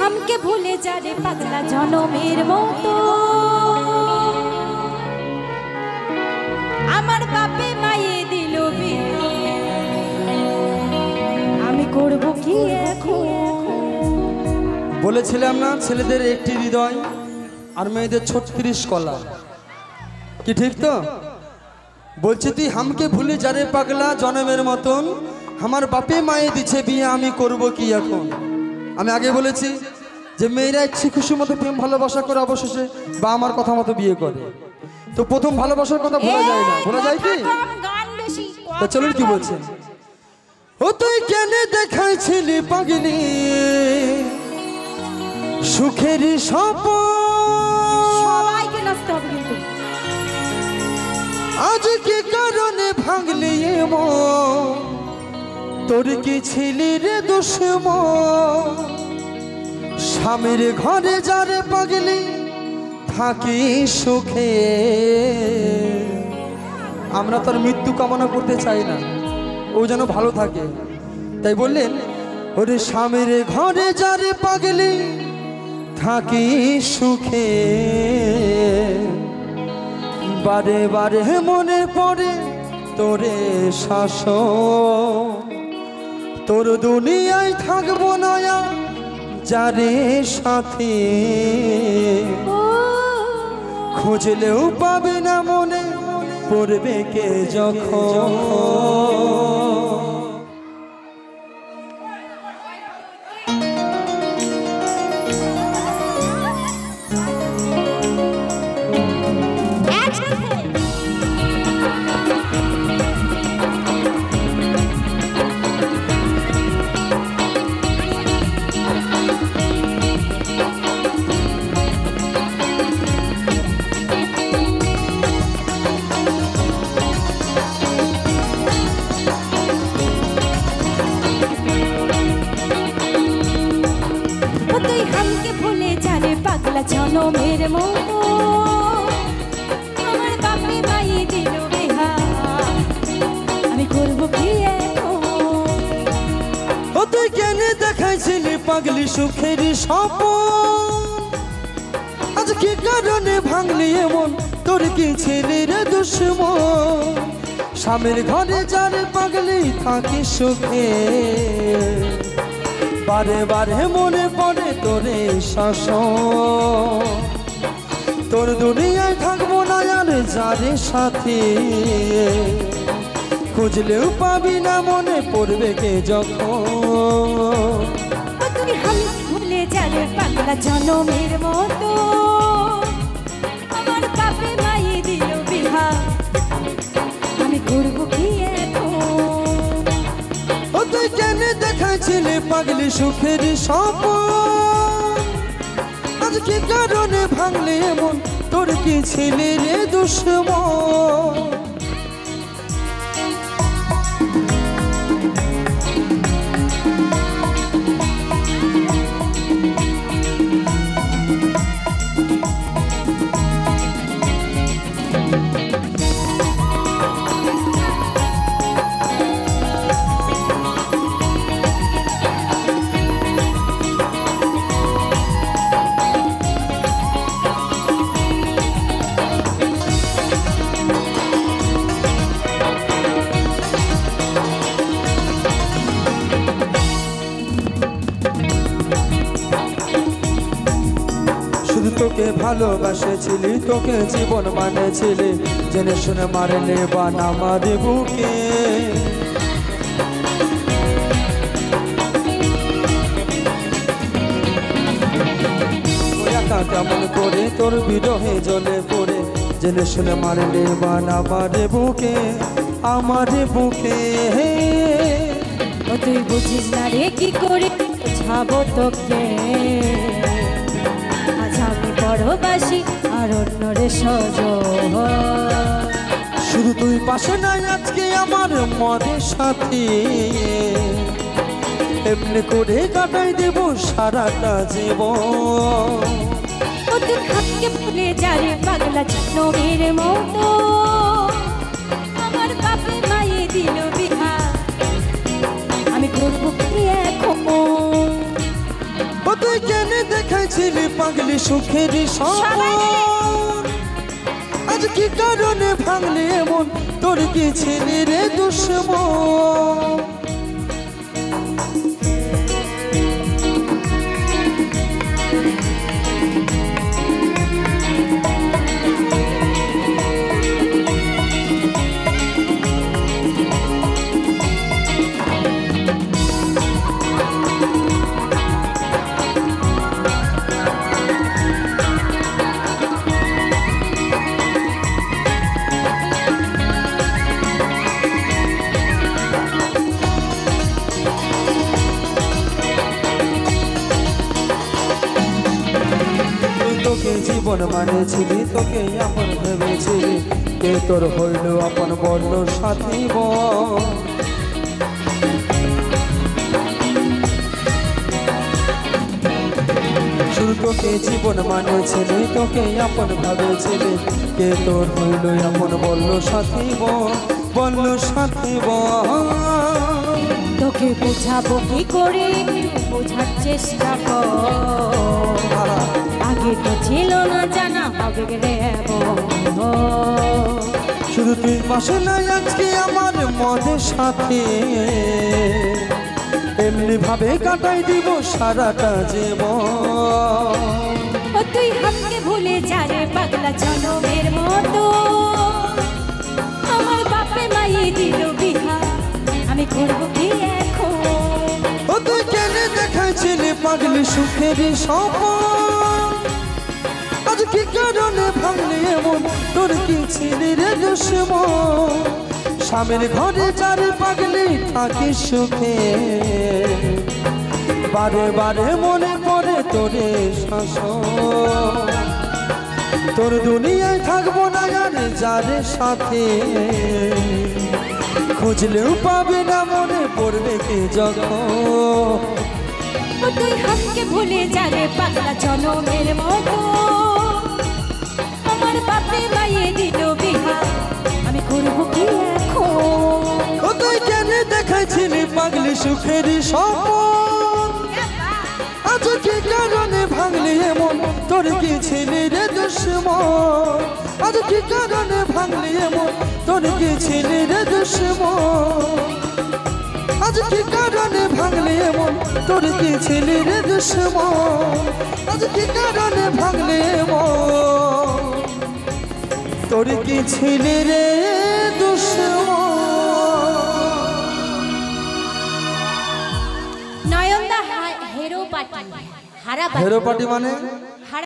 হামকে ভুলে যা রে পাগলা জনমের মতো আমার বাপে মায়ে দিল বিয়ে আমি করব কি এখন বলেছিলাম না ছেলেদের একটি হৃদয় আর মেয়েদের 36 কলা কি ঠিক তো বলছি তুই হামকে ভুলে যা রে পাগলা জনমের মতন আমার বাপে মায়ে দিছে বিয়ে আমি করব কি এখন আমি আগে বলেছি যে মেয়েরা ইচ্ছে খুশি মতো প্রেম ভালোবাসা করে অবশেষে বা আমার কথা মতো বিয়ে করে তো প্রথম ভালোবাসার কথা ভোলা যায় না ভোলা যায় কি তা চলুন কি বলছেন ও তুই কেন দেখাইছিলি পাগলি সুখের সবাইকে নাচতে হবে কিন্তু আজ কি কারণে ভাঙলি মন তোর কি ছিলি রে দুশ্মন স্বামীর ঘরে যারে পাগলি থাকি সুখে আমরা তোর মৃত্যু কামনা করতে চাই না ও যেন ভালো থাকে তাই বললেন ওরে স্বামীর ঘরে যারে পাগলি থাকি সুখে বারে বারে মনে পড়ে তোরে শাসন তোর দুনিয়ায় থাকবো নয়া যারে সাথে খুঁজলেও পাবে না মনে পড়বে কে যখন জনমের মতো আমার বাপে মায়ে দিল বিহা আমি করব কি এখন ও তুই কেন দেখাইছিলি পাগলি সুখের স্বপ্ন আজ কি কারণে ভাঙলি এমন তোর কি ছিলি রে দুশ্মন স্বামীর ঘরে যারে পাগলি থাকি সুখে বারে বারে মনে পড়ে তোরে শাসন তোর দুনিয়ায় থাকবো না আর যারে সাথে খুঁজলেও পাবি না মনে পড়বে কে যখন তুই হামকে ভুলে যা রে পাগলা জনমের মতো আমার বাপে মায়ে দিল বিহা আমি করব কি এখন ও তুই কেন দেখাইছিলি পাগলি সুখের স্বপ্ন আজ কি কারণে ভাঙলি এমন তোর কি ছিলি রে দুশ্মন তোকে ভালোবাসেছিলি তোকে জীবন মানেছিলি জেনে শুনে মারলে বানা মারে বুকে কেমন করে তোর বিরহে জ্বলে পড়ে জেনে শুনে মারলে বানা মারে বুকে আমার বুকে তুই বুঝিস না রে কি করে ছাবো তোকে আমি বড়বাসী আর অন্যরে সজ শুধু তুই পাশে নাই আজকে আমার মদের সাথে এমনি করে কাটাই দেব সারাটা জীবন তুই হাতকে ভুলে যা রে পাগলা জনমের মতো আমার বাপে মায়ে দিল বিহা আমি করব কি এখন তুই তুই কেন দেখাইছিলি পাগলি সুখের স্বপ্ন আজ কি কারণে ভাঙলি এমন তোর কি ছিলি রে দুশ্মন তোকে জীবন মানেছিলি তোকে আপন ভেবেছিলি কে তোর হইল আপন বলল সাথী শুধু তোকে জীবন মানেছিলি তোকে আপন ভেবেছিলি কে তোর হইল আপন বলল সাথী বলল সাথী তোকে বোঝাবো কি করে একটু বোঝার চেষ্টা কর আগে তো ছিল না জানা হবে রে শুধু তুই পাশে নাই আজকে আমার মদের সাথে এমনি ভাবে কাটাই দিব সারাটা জীবন ও তুই হাতকে ভুলে যা রে পাগলা জনমের মতো আমার বাপে মায়ে দিল বিহা আমি করব কি এখন ও তুই কেন দেখাইছিলি পাগলি সুখের স্বপ্ন আজ কি কারণে ভাঙলি এমন তোর কি ছিলি রে দুশ্মন স্বামীর ঘরে যার পাগলি থাকি সুখে বারে বারে মনে পড়ে তোরে শাসন তোর দুনিয়ায় থাকবো না আর যার সাথে খুঁজলেও পাবে না মনে পড়বে কে যখন ও তুই হাতকে ভুলে যা রে পাগলা জনমের মতো আমার বাপে মায়ে দিল বিহা আমি করব কি এখন ও তুই কেন দেখাইছিলি পাগলি সুখের স্বপ্ন আজ কি কারণে ভাঙলি এমন তোর কি ছিলি রে দুশ্মন আজ কি কারণে ভাঙলি এমন তোর কি ছিলি রে দুশ্মন আজ কি কারণে ভাঙলি এমন তোর কি ছিলি রে দুশ্মন আজ কি কারণে ভাঙলি এমন তোর কি ছিলি রে দুশ্মন নয়নদা হেরো পার্টি হারা হেরো পার্টি মানে